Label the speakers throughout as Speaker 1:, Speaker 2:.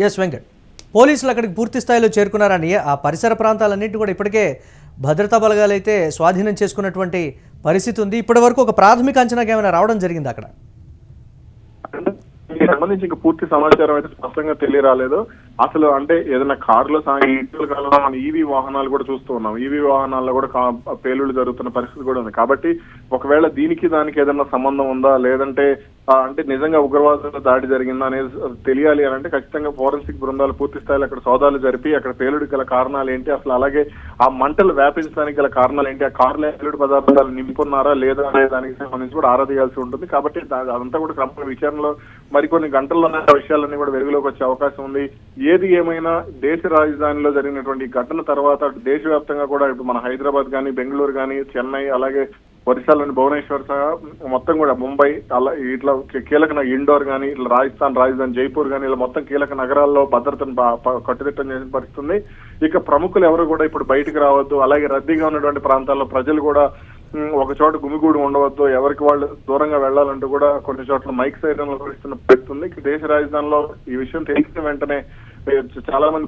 Speaker 1: Yes Venkat, పోలీసులు అక్కడికి పూర్తి స్థాయిలో చేరుకున్నారని ఆ పరిసర ప్రాంతాలన్నింటి కూడా ఇప్పటికే భద్రతా బలగాలు అయితే స్వాధీనం చేసుకున్నటువంటి పరిస్థితి ఉంది. ఇప్పటి వరకు ఒక ప్రాథమిక అంచనాకి ఏమైనా రావడం జరిగింది అక్కడ?
Speaker 2: సంబంధించి ఇంకా పూర్తి సమాచారం అయితే స్పష్టంగా తెలియరాలేదు. అసలు అంటే ఏదైనా కారులో ఇటీవల కాలంలో మనం ఈవీ వాహనాలు కూడా చూస్తూ ఉన్నాం. ఈవీ వాహనాల్లో కూడా పేలుళ్లు జరుగుతున్న పరిస్థితి కూడా ఉంది. కాబట్టి ఒకవేళ దీనికి దానికి ఏదైనా సంబంధం ఉందా, లేదంటే అంటే నిజంగా ఉగ్రవాదుల దాడి జరిగిందా అనేది తెలియాలి అని అంటే ఖచ్చితంగా ఫోరెన్సిక్ బృందాలు పూర్తి స్థాయిలో అక్కడ సోదాలు జరిపి అక్కడ పేలుడికి గల కారణాలు ఏంటి, అసలు అలాగే ఆ మంటలు వ్యాపించడానికి గల కారణాలు ఏంటి, ఆ కారులో పేలుడు పదార్థాలు నింపున్నారా లేదా అనే దానికి సంబంధించి కూడా ఆరా తీయాల్సి ఉంటుంది. కాబట్టి అదంతా కూడా క్రమ విచారణలో మరికొన్ని గంటల్లోనే ఆ విషయాలన్నీ కూడా వెలుగులోకి వచ్చే అవకాశం ఉంది. ఏది ఏమైనా దేశ రాజధానిలో జరిగినటువంటి ఘటన తర్వాత దేశవ్యాప్తంగా కూడా ఇప్పుడు మన హైదరాబాద్ కానీ, బెంగళూరు కానీ, చెన్నై, అలాగే ఒరిస్సాలోని భువనేశ్వర్ సహా మొత్తం కూడా ముంబై, అలా ఇట్లా కీలక ఇండోర్ కానీ, ఇట్లా రాజస్థాన్ రాజధాని జైపూర్ కానీ, ఇలా మొత్తం కీలక నగరాల్లో భద్రతను కట్టుదిట్టం చేసిన పరిస్థితుంది. ఇక ప్రముఖులు ఎవరు కూడా ఇప్పుడు బయటకు రావద్దు, అలాగే రద్దీగా ఉన్నటువంటి ప్రాంతాల్లో ప్రజలు కూడా ఒక చోట గుమిగూడి ఉండవద్దు, ఎవరికి వాళ్ళు దూరంగా వెళ్లాలంటూ కూడా కొన్ని చోట్ల మైక్ సైరన్లు ఇస్తున్న పరిస్థితుంది. దేశ రాజధానిలో ఈ విషయం తెలిసిన వెంటనే చాలా మంది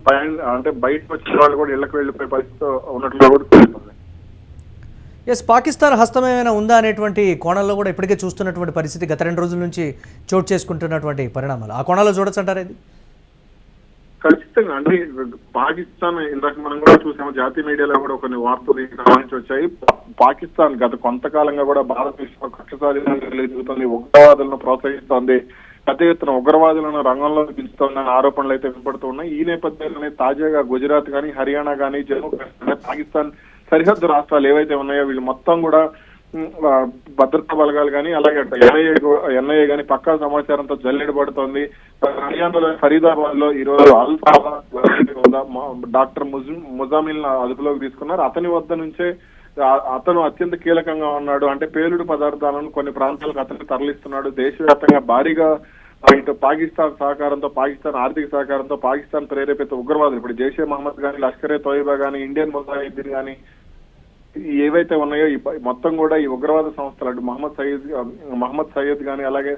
Speaker 2: అంటే బయటకు వచ్చిన వాళ్ళు కూడా ఇళ్లకు వెళ్లిపోయే పరిస్థితి ఉన్నట్లు కూడా తెలుస్తుంది.
Speaker 1: ఎస్, పాకిస్తాన్ హస్తం ఏమైనా ఉందా అనేటువంటి కోణంలో కూడా ఇప్పటికే చూస్తున్నటువంటి పరిస్థితి గత 2 రోజుల నుంచి చోటు చేసుకుంటున్నటువంటి పరిణామాలు ఆ కోణంలో చూడొచ్చు అంటారా? ఇది
Speaker 2: ఖచ్చితంగా అంటే పాకిస్తాన్ ఇందాక మనం కూడా చూసాము, జాతీయ మీడియాలో కూడా కొన్ని వార్తలు గమనించి వచ్చాయి. పాకిస్తాన్ గత కొంతకాలంగా కూడా భారతదేశంలో కక్షసాధ్యంగా జరుగుతుంది, ఉగ్రవాదులను ప్రోత్సహిస్తోంది, పెద్ద ఎత్తున ఉగ్రవాదులను రంగంలో దించుతోందనే ఆరోపణలు అయితే వినపడుతున్నాయి. ఈ నేపథ్యంలోనే తాజాగా గుజరాత్ కానీ, హర్యానా కానీ, జమ్మూ కాశ్మీర్, పాకిస్తాన్ సరిహద్దు రాష్ట్రాలు ఏవైతే ఉన్నాయో వీళ్ళు మొత్తం కూడా భద్రతా బలగాలు కానీ, అలాగే ఎన్ఐఏ కానీ పక్కా సమాచారంతో జల్లెడబడుతోంది. హర్యానాలో ఫరీదాబాద్ లో ఈ రోజు డాక్టర్ ముజామిల్ అదుపులోకి తీసుకున్నారు. అతని వద్ద నుంచే అతను అత్యంత కీలకంగా ఉన్నాడు, అంటే పేలుడు పదార్థాలను కొన్ని ప్రాంతాలకు అతను తరలిస్తున్నాడు. దేశవ్యాప్తంగా భారీగా ఇటు పాకిస్తాన్ సహకారంతో, పాకిస్తాన్ ఆర్థిక సహకారంతో పాకిస్తాన్ ప్రేరేపిత ఉగ్రవాదులు ఇప్పుడు జైషే మహమ్మద్ కానీ, లష్కరే తోయిబా కానీ, ఇండియన్ ముజాహిద్దీన్ కానీ ఏవైతే ఉన్నాయో మొత్తం కూడా ఈ ఉగ్రవాద సంస్థలు అటు మహమ్మద్ సయ్యద్ కానీ, అలాగే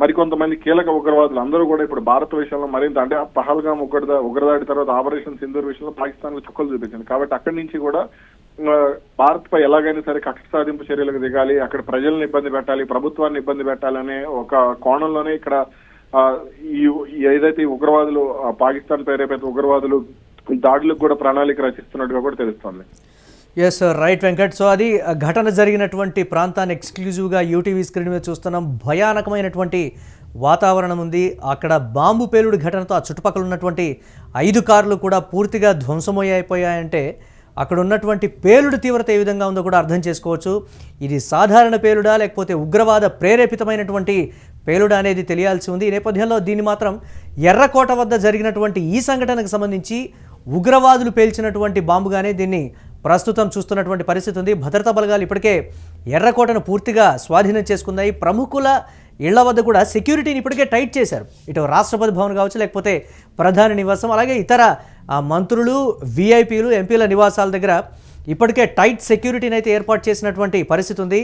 Speaker 2: మరికొంతమంది కీలక ఉగ్రవాదులు అందరూ కూడా ఇప్పుడు భారత విషయంలో మరింత అంటే పహల్గామ్ ఉగ్రదాడి తర్వాత ఆపరేషన్ సింధూర్ విషయంలో పాకిస్తాన్ కు చుక్కలు చూపించింది. కాబట్టి అక్కడి నుంచి కూడా భారత్ పై ఎలాగైనా సరే కక్ష సాధింపు చర్యలకు దిగాలి, అక్కడ ప్రజలను ఇబ్బంది పెట్టాలి, ప్రభుత్వాన్ని ఇబ్బంది పెట్టాలనే ఒక కోణంలోనే ఇక్కడ ఏదైతే ఉగ్రవాదులు పాకిస్తాన్ ప్రేరేపిత ఉగ్రవాదులు దాడులకు కూడా ప్రణాళిక రచిస్తున్నట్టుగా కూడా తెలుస్తోంది.
Speaker 1: Yes right Venkat. సో అది ఘటన జరిగినటువంటి ప్రాంతాన్ని ఎక్స్క్లూజివ్గా యూటీవీ స్క్రీన్ మీద చూస్తున్నాం. భయానకమైనటువంటి వాతావరణం ఉంది. అక్కడ బాంబు పేలుడు ఘటనతో ఆ చుట్టుపక్కల ఉన్నటువంటి 5 కార్లు కూడా పూర్తిగా ధ్వంసమయ్యిపోయాయంటే అక్కడ ఉన్నటువంటి పేలుడు తీవ్రత ఏ విధంగా ఉందో కూడా అర్థం చేసుకోవచ్చు. ఇది సాధారణ పేలుడా లేకపోతే ఉగ్రవాద ప్రేరేపితమైనటువంటి పేలుడా అనేది తెలియాల్సి ఉంది. ఈ నేపథ్యంలో దీన్ని మాత్రం ఎర్రకోట వద్ద జరిగినటువంటి ఈ సంఘటనకు సంబంధించి ఉగ్రవాదులు పేల్చినటువంటి బాంబుగానే దీన్ని ప్రస్తుతం చూస్తున్నటువంటి పరిస్థితి ఉంది. భద్రతా బలగాలు ఇప్పటికే ఎర్రకోటను పూర్తిగా స్వాధీనం చేసుకున్నాయి. ప్రముఖుల ఇళ్ల వద్ద కూడా సెక్యూరిటీని ఇప్పటికే టైట్ చేశారు. ఇటు రాష్ట్రపతి భవన్ కావచ్చు, లేకపోతే ప్రధాని నివాసం, అలాగే ఇతర మంత్రులు, విఐపీలు, ఎంపీల నివాసాల దగ్గర ఇప్పటికే టైట్ సెక్యూరిటీని అయితే ఏర్పాటు చేసినటువంటి పరిస్థితి ఉంది.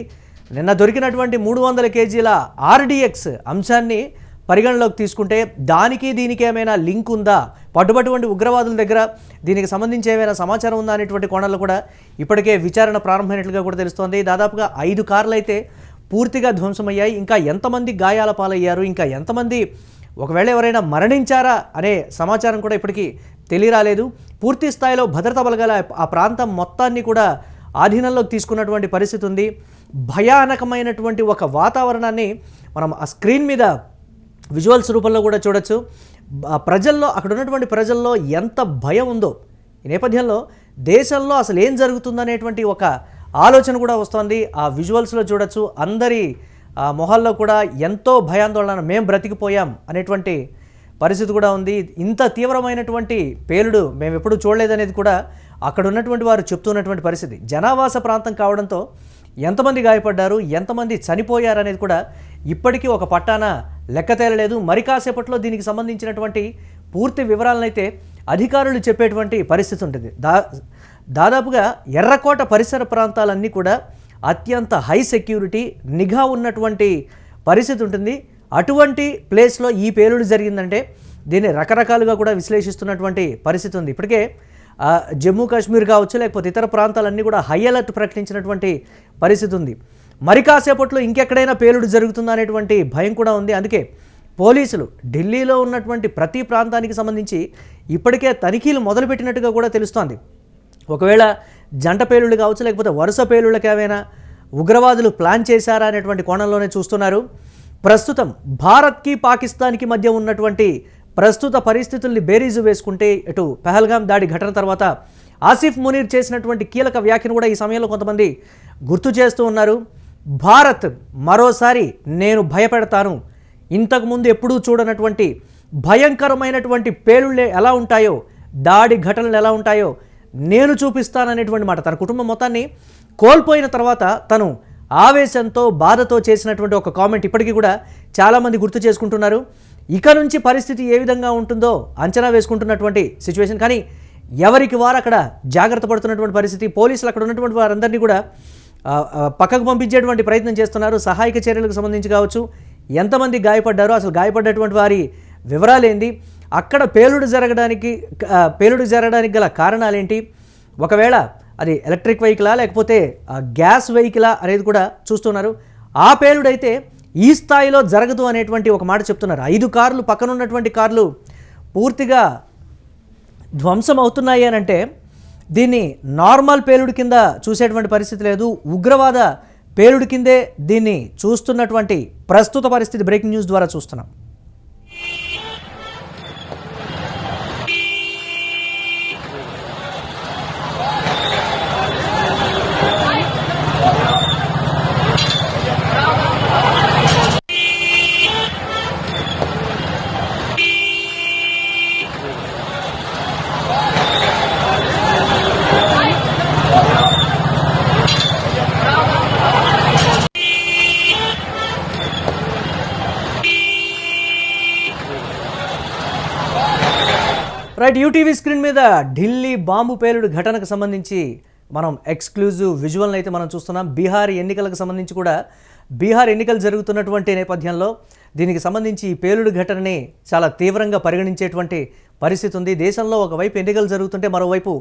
Speaker 1: నిన్న దొరికినటువంటి 300 కేజీల ఆర్డిఎక్స్ అంశాన్ని పరిగణలోకి తీసుకుంటే దానికి దీనికి ఏమైనా లింక్ ఉందా, పట్టుబటువంటి ఉగ్రవాదుల దగ్గర దీనికి సంబంధించి ఏమైనా సమాచారం ఉందా అనేటువంటి కోణాల్లో కూడా ఇప్పటికే విచారణ ప్రారంభమైనట్లుగా కూడా తెలుస్తోంది. దాదాపుగా 5 కార్లు అయితే పూర్తిగా ధ్వంసమయ్యాయి. ఇంకా ఎంతమంది గాయాల పాలయ్యారు, ఇంకా ఎంతమంది ఒకవేళ ఎవరైనా మరణించారా అనే సమాచారం కూడా ఇప్పటికీ తెలియరాలేదు. పూర్తి స్థాయిలో భద్రతా బలగాల ఆ ప్రాంతం మొత్తాన్ని కూడా ఆధీనంలోకి తీసుకున్నటువంటి పరిస్థితి ఉంది. భయానకమైనటువంటి ఒక వాతావరణాన్ని మనం ఆ స్క్రీన్ మీద విజువల్స్ రూపంలో కూడా చూడొచ్చు. ప్రజల్లో అక్కడ ఉన్నటువంటి ప్రజల్లో ఎంత భయం ఉందో ఈ నేపథ్యంలో దేశంలో అసలు ఏం జరుగుతుందనేటువంటి ఒక ఆలోచన కూడా వస్తుంది. ఆ విజువల్స్లో చూడొచ్చు. అందరి మొహాల్లో కూడా ఎంతో భయాందోళన, మేము బ్రతికిపోయాం అనేటువంటి పరిస్థితి కూడా ఉంది. ఇంత తీవ్రమైనటువంటి పేలుడు మేము ఎప్పుడూ చూడలేదనేది కూడా అక్కడ ఉన్నటువంటి వారు చెప్తున్నటువంటి పరిస్థితి. జనావాస ప్రాంతం కావడంతో ఎంతమంది గాయపడ్డారు, ఎంతమంది చనిపోయారు అనేది కూడా ఇప్పటికీ ఒక పట్టాన లెక్క తేలలేదు. మరి కాసేపట్లో దీనికి సంబంధించినటువంటి పూర్తి వివరాలను అయితే అధికారులు చెప్పేటువంటి పరిస్థితి ఉంటుంది. దాదాపుగా ఎర్రకోట పరిసర ప్రాంతాలన్నీ కూడా అత్యంత హై సెక్యూరిటీ, నిఘా ఉన్నటువంటి పరిస్థితి ఉంటుంది. అటువంటి ప్లేస్లో ఈ పేలుడు జరిగిందంటే దీన్ని రకరకాలుగా కూడా విశ్లేషిస్తున్నటువంటి పరిస్థితి ఉంది. ఇప్పటికే జమ్మూ కాశ్మీర్ కావచ్చు, లేకపోతే ఇతర ప్రాంతాలన్నీ కూడా హై అలర్ట్ ప్రకటించినటువంటి పరిస్థితి ఉంది. మరి కాసేపట్లో ఇంకెక్కడైనా పేలుడు జరుగుతుందా అనేటువంటి భయం కూడా ఉంది. అందుకే పోలీసులు ఢిల్లీలో ఉన్నటువంటి ప్రతి ప్రాంతానికి సంబంధించి ఇప్పటికే తనిఖీలు మొదలుపెట్టినట్టుగా కూడా తెలుస్తోంది. ఒకవేళ జంట పేలుళ్ళు కావచ్చు, లేకపోతే వరుస పేలుళ్ళకి ఏమైనా ఉగ్రవాదులు ప్లాన్ చేశారా అనేటువంటి కోణంలోనే చూస్తున్నారు. ప్రస్తుతం భారత్కి పాకిస్తాన్కి మధ్య ఉన్నటువంటి ప్రస్తుత పరిస్థితుల్ని బేరీజు వేసుకుంటే ఇటు పహల్గాం దాడి ఘటన తర్వాత ఆసిఫ్ మునీర్ చేసినటువంటి కీలక వ్యాఖ్యను కూడా ఈ సమయంలో కొంతమంది గుర్తు చేస్తూ ఉన్నారు. భారత్ మరోసారి నేను భయపెడతాను, ఇంతకుముందు ఎప్పుడూ చూడనటువంటి భయంకరమైనటువంటి పేలుళ్ళే ఎలా ఉంటాయో, దాడి ఘటనలు ఎలా ఉంటాయో నేను చూపిస్తాననేటువంటి మాట. తన కుటుంబం మొత్తాన్ని కోల్పోయిన తర్వాత తను ఆవేశంతో బాధతో చేసినటువంటి ఒక కామెంట్ ఇప్పటికీ కూడా చాలామంది గుర్తు చేసుకుంటున్నారు. ఇక నుంచి పరిస్థితి ఏ విధంగా ఉంటుందో అంచనా వేసుకుంటున్నటువంటి సిచ్యువేషన్. కానీ ఎవరికి వారు అక్కడ జాగ్రత్త పడుతున్నటువంటి పరిస్థితి. పోలీసులు అక్కడ ఉన్నటువంటి వారందరినీ కూడా పక్కకు పంపించేటువంటి ప్రయత్నం చేస్తున్నారు. సహాయక చర్యలకు సంబంధించి కావచ్చు, ఎంతమంది గాయపడ్డారో, అసలు గాయపడ్డటువంటి వారి వివరాలు ఏంది, అక్కడ పేలుడు జరగడానికి గల కారణాలేంటి, ఒకవేళ అది ఎలక్ట్రిక్ వెహికలా లేకపోతే గ్యాస్ వెహికలా అనేది కూడా చూస్తున్నారు. ఆ పేలుడైతే ఈ స్థాయిలో జరగదు అనేటువంటి ఒక మాట చెప్తున్నారు. 5 కార్లు, పక్కన ఉన్నటువంటి కార్లు పూర్తిగా ధ్వంసం అవుతున్నాయి అని అంటే దీన్ని నార్మల్ పేలుడు కింద చూసేటువంటి పరిస్థితి లేదు, ఉగ్రవాద పేలుడు కిందే దీన్ని చూస్తున్నటువంటి ప్రస్తుత పరిస్థితి బ్రేకింగ్ న్యూస్ ద్వారా చూస్తున్నాం. రైట్, యూటీవీ స్క్రీన్ మీద ఢిల్లీ బాంబు పేలుడు ఘటనకు సంబంధించి మనం ఎక్స్క్లూజివ్ విజువల్ని అయితే మనం చూస్తున్నాం. బీహార్ ఎన్నికలకు సంబంధించి కూడా బీహార్ ఎన్నికలు జరుగుతున్నటువంటి నేపథ్యంలో దీనికి సంబంధించి ఈ పేలుడు ఘటనని చాలా తీవ్రంగా పరిగణించేటువంటి పరిస్థితి ఉంది. దేశంలో ఒకవైపు ఎన్నికలు జరుగుతుంటే మరోవైపు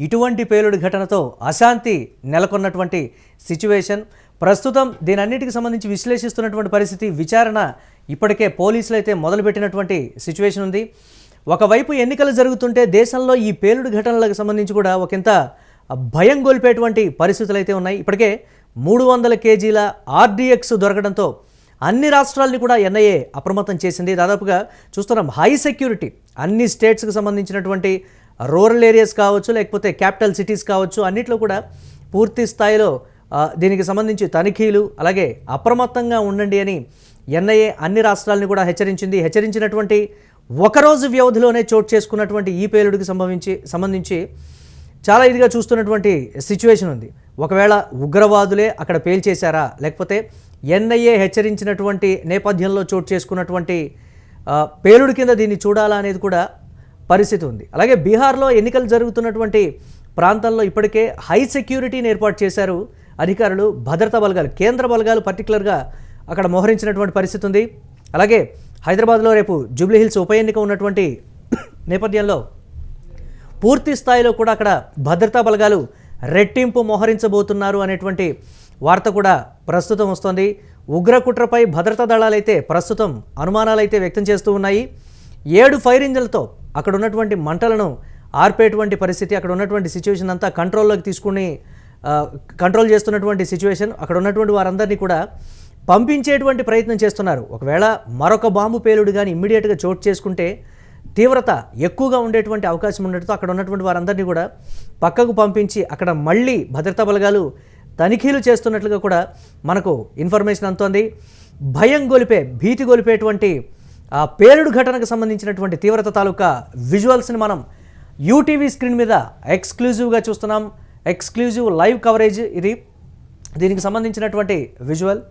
Speaker 1: ఇటువంటి పేలుడు ఘటనతో అశాంతి నెలకొన్నటువంటి సిచ్యువేషన్. ప్రస్తుతం దీని అన్నిటికి సంబంధించి విశ్లేషిస్తున్నటువంటి పరిస్థితి. విచారణ ఇప్పటికే పోలీసులు అయితే మొదలుపెట్టినటువంటి సిచ్యువేషన్ ఉంది. ఒకవైపు ఎన్నికలు జరుగుతుంటే దేశంలో ఈ పేలుడు ఘటనలకు సంబంధించి కూడా ఒకంత భయం గొలిపేటువంటి పరిస్థితులు అయితే ఉన్నాయి. ఇప్పటికే 300 కేజీల ఆర్డీఎక్స్ దొరకడంతో అన్ని రాష్ట్రాలని కూడా ఎన్ఐఏ అప్రమత్తం చేసింది. దాదాపుగా చూస్తున్నాం హై సెక్యూరిటీ అన్ని స్టేట్స్కి సంబంధించినటువంటి రూరల్ ఏరియాస్ కావచ్చు, లేకపోతే క్యాపిటల్ సిటీస్ కావచ్చు, అన్నిట్లో కూడా పూర్తి స్థాయిలో దీనికి సంబంధించి తనిఖీలు, అలాగే అప్రమత్తంగా ఉండండి అని ఎన్ఐఏ అన్ని రాష్ట్రాలని కూడా హెచ్చరించినటువంటి ఒకరోజు వ్యవధిలోనే చోటు చేసుకున్నటువంటి ఈ పేలుడికి సంబంధించి చాలా ఇదిగా చూస్తున్నటువంటి సిచ్యువేషన్ ఉంది. ఒకవేళ ఉగ్రవాదులే అక్కడ పేల్చేశారా, లేకపోతే ఎన్ఐఏ హెచ్చరించినటువంటి నేపథ్యంలో చోటు చేసుకున్నటువంటి పేలుడు కింద దీన్ని చూడాలా అనేది కూడా పరిస్థితి ఉంది. అలాగే బీహార్లో ఎన్నికలు జరుగుతున్నటువంటి ప్రాంతాల్లో ఇప్పటికే హై సెక్యూరిటీని ఏర్పాటు చేశారు అధికారులు, భద్రతా బలగాలు, కేంద్ర బలగాలు పర్టికులర్గా అక్కడ మోహరించినటువంటి పరిస్థితి ఉంది. అలాగే హైదరాబాద్లో రేపు జూబ్లీహిల్స్ ఉప ఎన్నిక ఉన్నటువంటి నేపథ్యంలో పూర్తి స్థాయిలో కూడా అక్కడ భద్రతా బలగాలు రెట్టింపు మోహరించబోతున్నారు అనేటువంటి వార్త కూడా ప్రస్తుతం వస్తోంది. ఉగ్రకుట్రపై భద్రతా దళాలైతే ప్రస్తుతం అనుమానాలైతే వ్యక్తం చేస్తూ ఉన్నాయి. 7 ఫైర్ ఇంజన్లతో అక్కడ ఉన్నటువంటి మంటలను ఆర్పేటువంటి పరిస్థితి, అక్కడ ఉన్నటువంటి సిచ్యువేషన్ అంతా కంట్రోల్లోకి తీసుకుని కంట్రోల్ చేస్తున్నటువంటి సిచ్యువేషన్. అక్కడ ఉన్నటువంటి వారందరినీ కూడా పంపించేటువంటి ప్రయత్నం చేస్తున్నారు. ఒకవేళ మరొక బాంబు పేలుడు కానీ ఇమ్మీడియట్గా చోటు చేసుకుంటే తీవ్రత ఎక్కువగా ఉండేటువంటి అవకాశం ఉండటంతో అక్కడ ఉన్నటువంటి వారందరినీ కూడా పక్కకు పంపించి అక్కడ మళ్ళీ భద్రతా బలగాలు తనిఖీలు చేస్తున్నట్లుగా కూడా మనకు ఇన్ఫర్మేషన్ అందుతోంది. భీతి గొలిపేటువంటి పేలుడు ఘటనకు సంబంధించినటువంటి తీవ్రత తాలూకా విజువల్స్ని మనం యూటీవీ స్క్రీన్ మీద ఎక్స్క్లూజివ్గా చూస్తున్నాం. ఎక్స్క్లూజివ్ లైవ్ కవరేజ్ ఇది. దీనికి సంబంధించినటువంటి విజువల్